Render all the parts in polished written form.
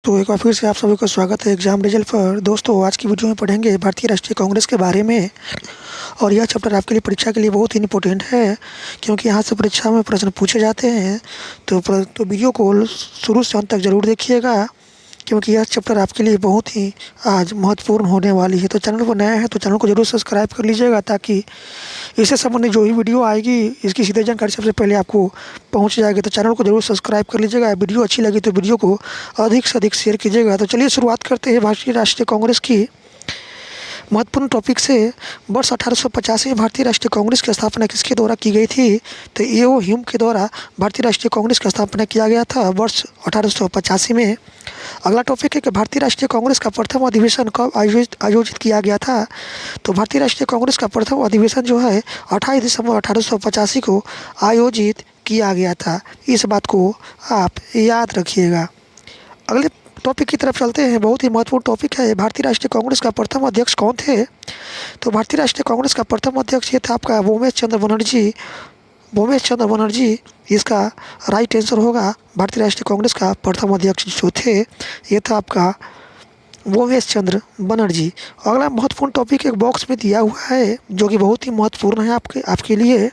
दोस्तों, एक बार फिर से आप सभी का स्वागत है एग्ज़ाम रिजल्ट पर। दोस्तों, आज की वीडियो में पढ़ेंगे भारतीय राष्ट्रीय कांग्रेस के बारे में। और यह चैप्टर आपके लिए परीक्षा के लिए बहुत ही इम्पोर्टेंट है, क्योंकि यहाँ से परीक्षा में प्रश्न पूछे जाते हैं। तो वीडियो को शुरू से अंत तक ज़रूर देखिएगा, क्योंकि यह चैप्टर आपके लिए बहुत ही आज महत्वपूर्ण होने वाली है। तो चैनल पर नया है तो चैनल को ज़रूर सब्सक्राइब कर लीजिएगा, ताकि इससे संबंधित जो भी वीडियो आएगी इसकी सीधे जानकारी सबसे पहले आपको पहुंच जाएगी। तो चैनल को ज़रूर सब्सक्राइब कर लीजिएगा। वीडियो अच्छी लगी तो वीडियो को अधिक से अधिक शेयर कीजिएगा। तो चलिए शुरुआत करते हैं भारतीय राष्ट्रीय कांग्रेस की महत्वपूर्ण टॉपिक से। वर्ष 1885 में भारतीय राष्ट्रीय कांग्रेस की स्थापना किसके द्वारा की गई थी? तो ए.ओ. ह्यूम के द्वारा भारतीय राष्ट्रीय कांग्रेस की स्थापना किया गया था वर्ष 1885 में। अगला टॉपिक है कि भारतीय राष्ट्रीय कांग्रेस का प्रथम अधिवेशन कब आयोजित किया गया था? तो भारतीय राष्ट्रीय कांग्रेस का प्रथम अधिवेशन जो है 28 दिसंबर 1885 को आयोजित किया गया था। इस बात को आप याद रखिएगा। अगले टॉपिक की तरफ चलते हैं। बहुत ही महत्वपूर्ण टॉपिक है। भारतीय राष्ट्रीय कांग्रेस का प्रथम अध्यक्ष कौन थे? तो भारतीय राष्ट्रीय कांग्रेस का प्रथम अध्यक्ष ये था आपका वोमेश चंद्र बनर्जी। इसका राइट आंसर होगा। भारतीय राष्ट्रीय कांग्रेस का प्रथम अध्यक्ष जो थे ये था आपका वोमेश चंद्र बनर्जी। अगला महत्वपूर्ण टॉपिक एक बॉक्स में दिया हुआ है, जो कि बहुत ही महत्वपूर्ण है आपके लिए।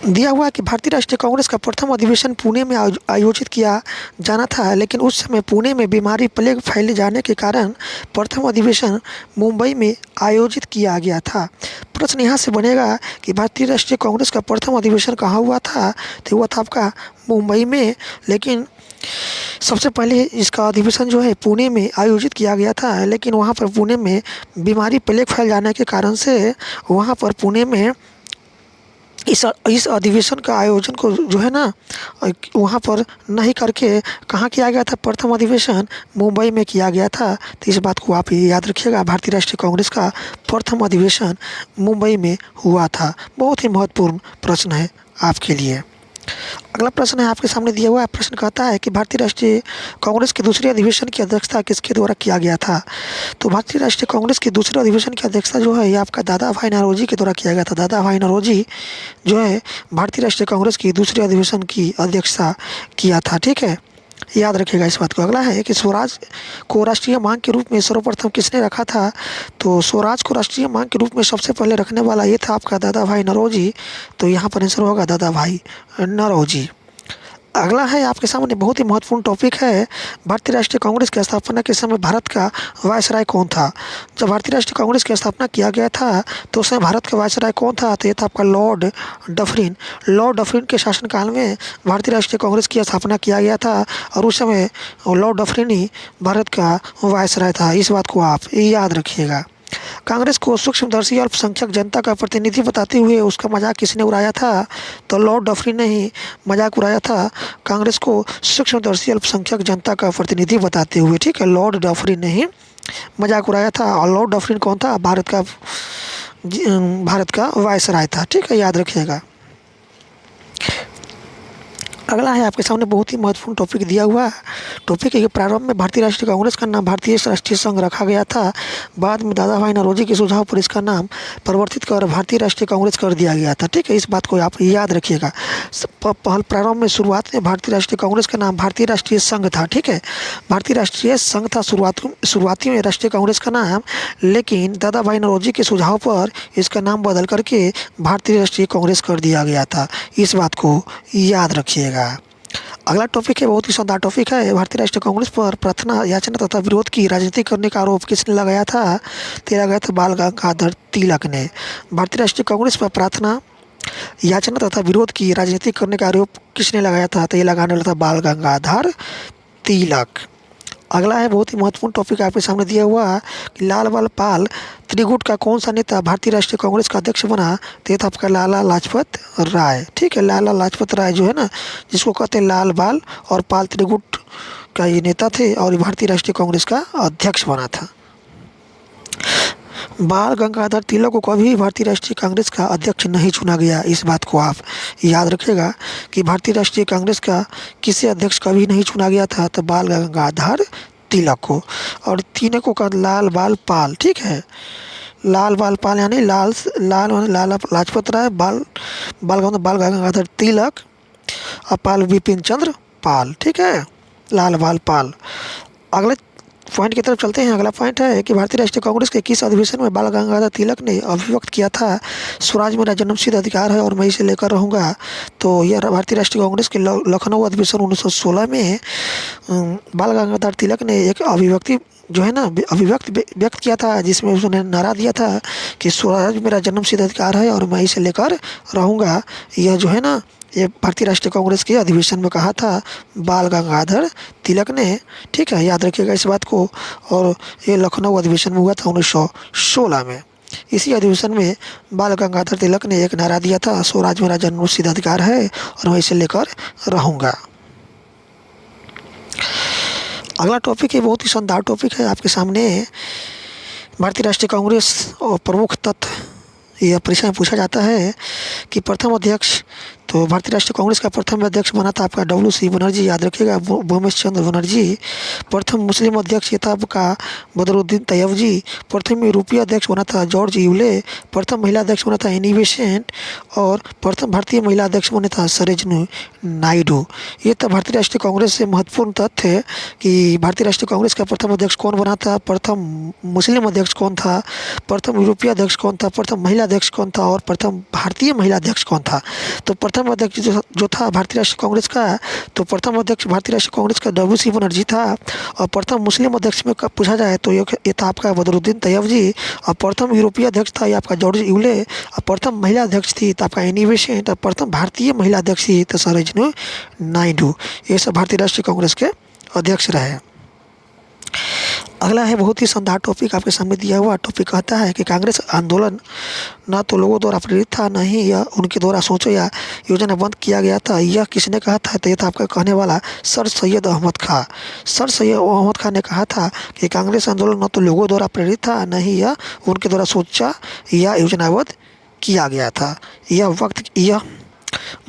दिया हुआ है कि भारतीय राष्ट्रीय कांग्रेस का प्रथम अधिवेशन पुणे में आयोजित किया जाना था, लेकिन उस समय पुणे में बीमारी प्लेग फैले जाने के कारण प्रथम अधिवेशन मुंबई में आयोजित किया गया था। प्रश्न यहाँ से बनेगा कि भारतीय राष्ट्रीय कांग्रेस का प्रथम अधिवेशन कहाँ हुआ था? तो हुआ था आपका मुंबई में, लेकिन सबसे पहले इसका अधिवेशन जो है पुणे में आयोजित किया गया था, लेकिन वहाँ पर पुणे में बीमारी प्लेग फैल जाने के कारण से वहाँ पर पुणे में इस अधिवेशन का आयोजन को जो है ना वहाँ पर नहीं करके कहाँ किया गया था? प्रथम अधिवेशन मुंबई में किया गया था। तो इस बात को आप याद रखिएगा। भारतीय राष्ट्रीय कांग्रेस का प्रथम अधिवेशन मुंबई में हुआ था। बहुत ही महत्वपूर्ण प्रश्न है आपके लिए। अगला प्रश्न है आपके सामने दिया हुआ है। प्रश्न कहता है कि भारतीय राष्ट्रीय कांग्रेस के दूसरे अधिवेशन की अध्यक्षता किसके द्वारा किया गया था? तो भारतीय राष्ट्रीय कांग्रेस के दूसरे अधिवेशन की अध्यक्षता जो है ये आपका दादा भाई नौरोजी के द्वारा किया गया था। दादा भाई नौरोजी जो है भारतीय राष्ट्रीय कांग्रेस की दूसरे अधिवेशन की अध्यक्षता किया था। ठीक है, याद रखिएगा इस बात को। अगला है कि स्वराज को राष्ट्रीय मांग के रूप में सर्वप्रथम किसने रखा था? तो स्वराज को राष्ट्रीय मांग के रूप में सबसे पहले रखने वाला ये था आपका दादा भाई नौरोजी। तो यहाँ पर आंसर होगा दादा भाई नौरोजी। अगला है आपके सामने बहुत ही महत्वपूर्ण टॉपिक है। भारतीय राष्ट्रीय कांग्रेस की स्थापना के समय भारत का वायसराय कौन था? जब भारतीय राष्ट्रीय कांग्रेस की स्थापना किया गया था तो उस समय भारत का वायसराय कौन था? तो ये था आपका लॉर्ड डफरिन के शासनकाल में भारतीय राष्ट्रीय कांग्रेस की स्थापना किया गया था, और उस समय लॉर्ड डफरिन ही भारत का वायसराय था। इस बात को आप याद रखिएगा। कांग्रेस को सूक्ष्मदर्शी अल्पसंख्यक जनता का प्रतिनिधि बताते हुए उसका मजाक किसने उड़ाया था? तो लॉर्ड डफरिन ने ही मजाक उड़ाया था कांग्रेस को सूक्ष्मदर्शी अल्पसंख्यक जनता का प्रतिनिधि बताते हुए। ठीक है, लॉर्ड डफरिन ने ही मजाक उड़ाया था। और लॉर्ड डफरिन कौन था? भारत का वायसराय था। ठीक है, याद रखिएगा। अगला है आपके सामने बहुत ही महत्वपूर्ण टॉपिक दिया हुआ है। टॉपिक है कि प्रारंभ में भारतीय राष्ट्रीय कांग्रेस का नाम भारतीय राष्ट्रीय संघ रखा गया था। बाद में दादा भाई नौरोजी के सुझाव पर इसका नाम परिवर्तित कर भारतीय राष्ट्रीय कांग्रेस कर दिया गया था। ठीक है, इस बात को आप याद रखिएगा। प्रारंभ में शुरुआत में भारतीय राष्ट्रीय कांग्रेस का नाम भारतीय राष्ट्रीय संघ था। ठीक है, भारतीय राष्ट्रीय संघ था शुरुआती में राष्ट्रीय कांग्रेस का नाम, लेकिन दादा भाई नौरोजी के सुझाव पर इसका नाम बदल करके भारतीय राष्ट्रीय कांग्रेस कर दिया गया था। इस बात को याद रखिएगा। अगला टॉपिक है बहुत ही शानदार टॉपिक है। भारतीय राष्ट्रीय कांग्रेस पर प्रार्थना याचना तथा विरोध की राजनीति करने का आरोप किसने लगाया था? लगाया था बाल गंगाधर तिलक ने। भारतीय राष्ट्रीय कांग्रेस पर प्रार्थना याचना तथा विरोध की राजनीति करने का आरोप किसने लगाया था? तो ये लगाने वाला था बाल गंगाधर तिलक। अगला है बहुत ही महत्वपूर्ण टॉपिक आपके सामने दिया हुआ है कि लाल बाल पाल त्रिगुट का कौन सा नेता भारतीय राष्ट्रीय कांग्रेस का अध्यक्ष बना? तो ये था आपका लाला लाजपत राय। ठीक है, लाला लाजपत राय जो है ना, जिसको कहते हैं लाल बाल और पाल त्रिगुट का ये नेता थे, और ये भारतीय राष्ट्रीय कांग्रेस का अध्यक्ष बना था। बाल गंगाधर तिलक को कभी भारतीय राष्ट्रीय कांग्रेस का अध्यक्ष नहीं चुना गया। इस बात को आप याद रखिएगा कि भारतीय राष्ट्रीय कांग्रेस का किसी अध्यक्ष कभी नहीं चुना गया था, तो बाल गंगाधर तिलक को। और तीनों को का लाल बाल पाल। ठीक है, लाल बाल पाल यानी लाला लाजपत राय, बाल गंगाधर तिलक और पाल विपिन चंद्र पाल। ठीक है, लाल बाल पाल। अगले पॉइंट की तरफ चलते हैं। अगला पॉइंट है कि भारतीय राष्ट्रीय कांग्रेस के किस अधिवेशन में बाल गंगाधर तिलक ने अभिव्यक्त किया था, स्वराज मेरा जन्मसिद्ध अधिकार है और मैं इसे लेकर रहूँगा। तो यह भारतीय राष्ट्रीय कांग्रेस के लखनऊ अधिवेशन 1916 में बाल गंगाधर तिलक ने एक अभिव्यक्ति जो है ना अभिव्यक्त व्यक्त किया था, जिसमें उसने नारा दिया था कि स्वराज मेरा जन्मसिद्ध अधिकार है और मैं इसे लेकर रहूँगा। यह जो है ना ये भारतीय राष्ट्रीय कांग्रेस के अधिवेशन में कहा था बाल गंगाधर तिलक ने। ठीक है, याद रखिएगा इस बात को। और ये लखनऊ अधिवेशन में हुआ था 1916 में। इसी अधिवेशन में बाल गंगाधर तिलक ने एक नारा दिया था, स्वराज मेरा जन्मसिद्ध अधिकार है और मैं इसे लेकर रहूँगा। अगला टॉपिक है, बहुत ही शानदार टॉपिक है आपके सामने। भारतीय राष्ट्रीय कांग्रेस और प्रमुख तथ्य यह परीक्षा में पूछा जाता है कि प्रथम अध्यक्ष, तो भारतीय राष्ट्रीय कांग्रेस का प्रथम अध्यक्ष बना था आपका WC बनर्जी, याद रखिएगा, भूमेश चंद्र बनर्जी। प्रथम मुस्लिम अध्यक्ष ये था आपका बदरुद्दीन तैयबजी। प्रथम यूरोपीय अध्यक्ष बना था जॉर्ज यूले। प्रथम महिला अध्यक्ष बना था एनी बेसेंट। और प्रथम भारतीय महिला अध्यक्ष बने था सरोजिनी नायडू। ये था भारतीय राष्ट्रीय कांग्रेस से महत्वपूर्ण तथ्य कि भारतीय राष्ट्रीय कांग्रेस का प्रथम अध्यक्ष कौन बना था, प्रथम मुस्लिम अध्यक्ष कौन था, प्रथम यूरोपीय अध्यक्ष कौन था, प्रथम महिला अध्यक्ष कौन था और प्रथम भारतीय महिला अध्यक्ष कौन था। तो प्रथम अध्यक्ष जो था भारतीय राष्ट्रीय कांग्रेस का, तो प्रथम अध्यक्ष भारतीय राष्ट्रीय कांग्रेस का WC बनर्जी था। और प्रथम मुस्लिम अध्यक्ष में पूछा जाए तो ये था आपका बदरुद्दीन तैयबजी। और प्रथम यूरोपीय अध्यक्ष था ये आपका जॉर्ज यूले। और प्रथम महिला अध्यक्ष थी तो आपका एनी बेसेंट। और प्रथम भारतीय महिला अध्यक्ष थी तो सरोजिनी नायडू। ये सब भारतीय राष्ट्रीय कांग्रेस के अध्यक्ष रहे। अगला है बहुत ही शानदार टॉपिक आपके सामने दिया हुआ। टॉपिक कहता है कि कांग्रेस आंदोलन न तो लोगों द्वारा प्रेरित था, न ही यह उनके द्वारा सोचो या योजनाबद्ध किया गया था। यह किसने कहा था? तो यह था आपका कहने वाला सर सैयद अहमद खां। सर सैयद अहमद खां ने कहा था कि कांग्रेस आंदोलन न तो लोगों द्वारा प्रेरित था, न ही यह उनके द्वारा सोचा या योजनाबद्ध किया गया था। यह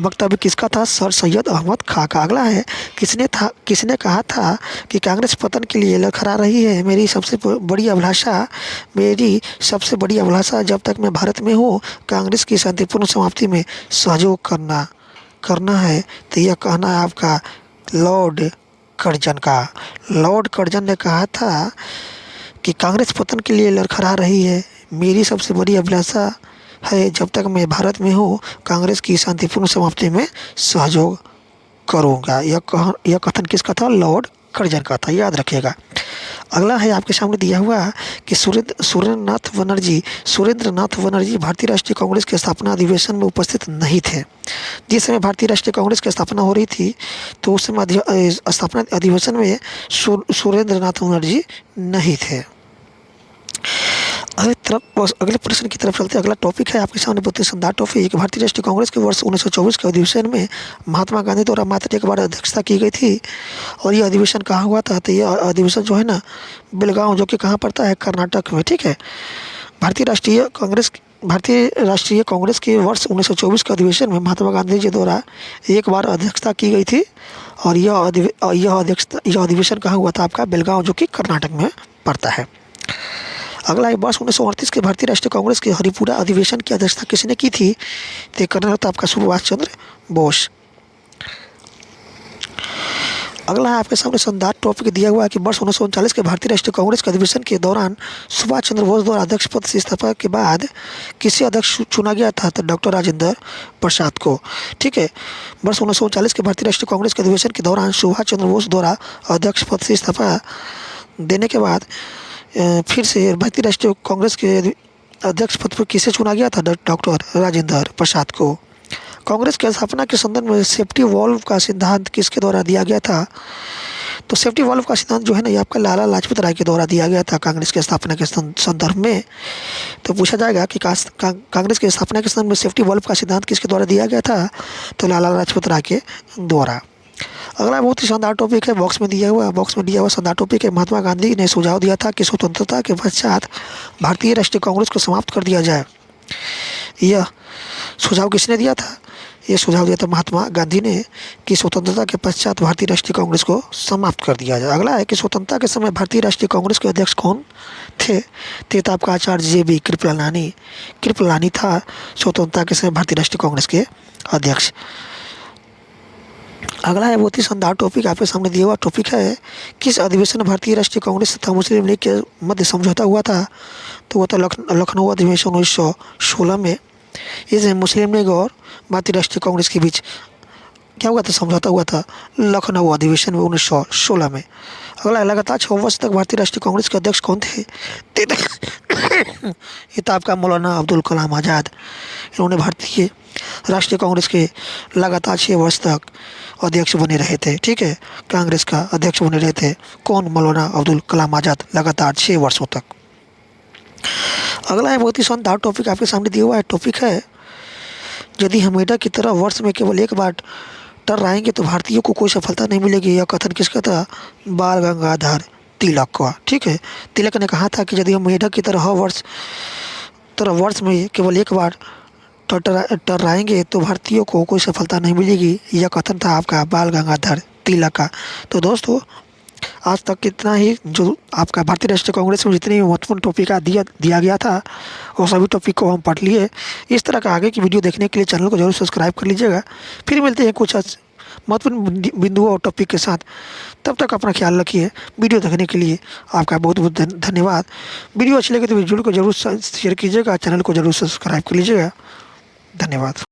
वक्तव्य किसका था? सर सैयद अहमद खां का। अगला है किसने कहा था कि कांग्रेस पतन के लिए लड़खड़ा रही है। मेरी सबसे बड़ी अभिलाषा जब तक मैं भारत में हूँ कांग्रेस की शांतिपूर्ण समाप्ति में सहयोग करना है। तो यह कहना है आपका लॉर्ड कर्जन का। लॉर्ड कर्जन ने कहा था कि कांग्रेस पतन के लिए लड़खड़ा रही है, मेरी सबसे बड़ी अभिलाषा है जब तक मैं भारत में हूँ कांग्रेस की शांतिपूर्ण समाप्ति में सहयोग करूँगा। यह कथन किसका था? लॉर्ड कर्जन का था, याद रखिएगा। अगला है आपके सामने दिया हुआ कि सुरेंद्रनाथ बनर्जी भारतीय राष्ट्रीय कांग्रेस के स्थापना अधिवेशन में उपस्थित नहीं थे। जिस समय भारतीय राष्ट्रीय कांग्रेस की स्थापना हो रही थी तो उस समय स्थापना अधिवेशन में सुरेंद्रनाथ बनर्जी नहीं थे। अगले प्रश्न की तरफ चलते हैं। अगला टॉपिक है आपके सामने बहुत ही शानदार टॉपिक। भारतीय राष्ट्रीय कांग्रेस के वर्ष 1924 के अधिवेशन में महात्मा गांधी द्वारा मात्र एक बार अध्यक्षता की गई थी। और यह अधिवेशन कहाँ हुआ था? तो यह अधिवेशन जो है ना बेलगांव, जो कि कहाँ पड़ता है? कर्नाटक में। ठीक है, भारतीय राष्ट्रीय कांग्रेस के वर्ष 1924 के अधिवेशन में महात्मा गांधी जी द्वारा एक बार अध्यक्षता की गई थी। और यह अधिवेशन कहाँ हुआ था? आपका बेलगांव, जो कि कर्नाटक में पड़ता है। अगला वर्ष 1938 के भारतीय राष्ट्रीय कांग्रेस के हरिपुरा अधिवेशन की अध्यक्षता किसने की थी? तो करना था आपका सुभाष चंद्र बोस। अगला है आपके सामने शानदार टॉपिक दिया हुआ है कि वर्ष 1939 के भारतीय राष्ट्रीय कांग्रेस के अधिवेशन के दौरान सुभाष चंद्र बोस द्वारा अध्यक्ष पद से इस्तीफा के बाद किसे अध्यक्ष चुना गया था? तो डॉक्टर राजेंद्र प्रसाद को। ठीक है, वर्ष 1939 के भारतीय राष्ट्रीय कांग्रेस के अधिवेशन के दौरान सुभाष चंद्र बोस द्वारा अध्यक्ष पद से इस्तीफा देने के बाद फिर से भारतीय राष्ट्रीय कांग्रेस के अध्यक्ष पद पर किसे चुना गया था? डॉक्टर राजेंद्र प्रसाद को। कांग्रेस की स्थापना के संदर्भ में सेफ्टी वॉल्व का सिद्धांत किसके द्वारा दिया गया था? तो सेफ्टी वॉल्व का सिद्धांत जो है ना ये आपका लाला लाजपत राय के द्वारा दिया गया था कांग्रेस की स्थापना के संदर्भ में। तो पूछा जाएगा कि कांग्रेस की स्थापना के संदर्भ में सेफ्टी वॉल्व का सिद्धांत किसके द्वारा दिया गया था? तो लाला लाजपत राय के द्वारा। अगला बहुत ही शानदार टॉपिक है, बॉक्स में दिया हुआ शानदार टॉपिक है। महात्मा गांधी ने सुझाव दिया था कि स्वतंत्रता के पश्चात भारतीय राष्ट्रीय कांग्रेस को समाप्त कर दिया जाए। यह सुझाव किसने दिया था? यह सुझाव दिया था महात्मा गांधी ने कि स्वतंत्रता के पश्चात भारतीय राष्ट्रीय कांग्रेस को समाप्त कर दिया जाए। अगला है कि स्वतंत्रता के समय भारतीय राष्ट्रीय कांग्रेस के अध्यक्ष कौन थे? तो आपका आचार्य JB कृपलानी था स्वतंत्रता के समय भारतीय राष्ट्रीय कांग्रेस के अध्यक्ष। अगला है बहुत ही शानदार टॉपिक आपके सामने दिया हुआ टॉपिक है, किस अधिवेशन में भारतीय राष्ट्रीय कांग्रेस तथा मुस्लिम लीग के मध्य समझौता हुआ था? तो वो था लखनऊ अधिवेशन 1916 में। इसमें मुस्लिम लीग और भारतीय राष्ट्रीय कांग्रेस के बीच क्या हुआ था? समझौता हुआ था लखनऊ अधिवेशन में 1916 में। अगला, लगातार 6 वर्ष तक भारतीय राष्ट्रीय कांग्रेस के अध्यक्ष कौन थे? ये था आपका मौलाना अब्दुल कलाम आज़ाद। इन्होंने भारतीय राष्ट्रीय कांग्रेस के लगातार 6 वर्ष तक अध्यक्ष बने रहे थे। ठीक है, कांग्रेस का अध्यक्ष बने रहे थे कौन? मौलाना अब्दुल कलाम आज़ाद, लगातार 6 वर्षों तक। अगला है बहुत ही शानदार टॉपिक आपके सामने दिया हुआ है टॉपिक है, यदि हम मेढक की तरह वर्ष में केवल एक बार टर्राएंगे तो भारतीयों को कोई सफलता नहीं मिलेगी। यह कथन किसका था? बाल गंगाधर तिलक का। ठीक है, तिलक ने कहा था कि यदि हम मेढक की तरह वर्ष में केवल एक बार टर्राएंगे तो भारतीयों को कोई सफलता नहीं मिलेगी। यह कथन था आपका बाल गंगाधर तिलक का। तो दोस्तों, आज तक कितना ही जो आपका भारतीय राष्ट्रीय कांग्रेस में जितने भी महत्वपूर्ण टॉपिक दिया गया था वो सभी टॉपिक को हम पढ़ लिए। इस तरह का आगे की वीडियो देखने के लिए चैनल को जरूर सब्सक्राइब कर लीजिएगा। फिर मिलते हैं कुछ महत्वपूर्ण बिंदुओं और टॉपिक के साथ। तब तक अपना ख्याल रखिए। वीडियो देखने के लिए आपका बहुत बहुत धन्यवाद। वीडियो अच्छी लगे तो वीडियो को जरूर शेयर कीजिएगा, चैनल को जरूर सब्सक्राइब कर लीजिएगा। धन्यवाद।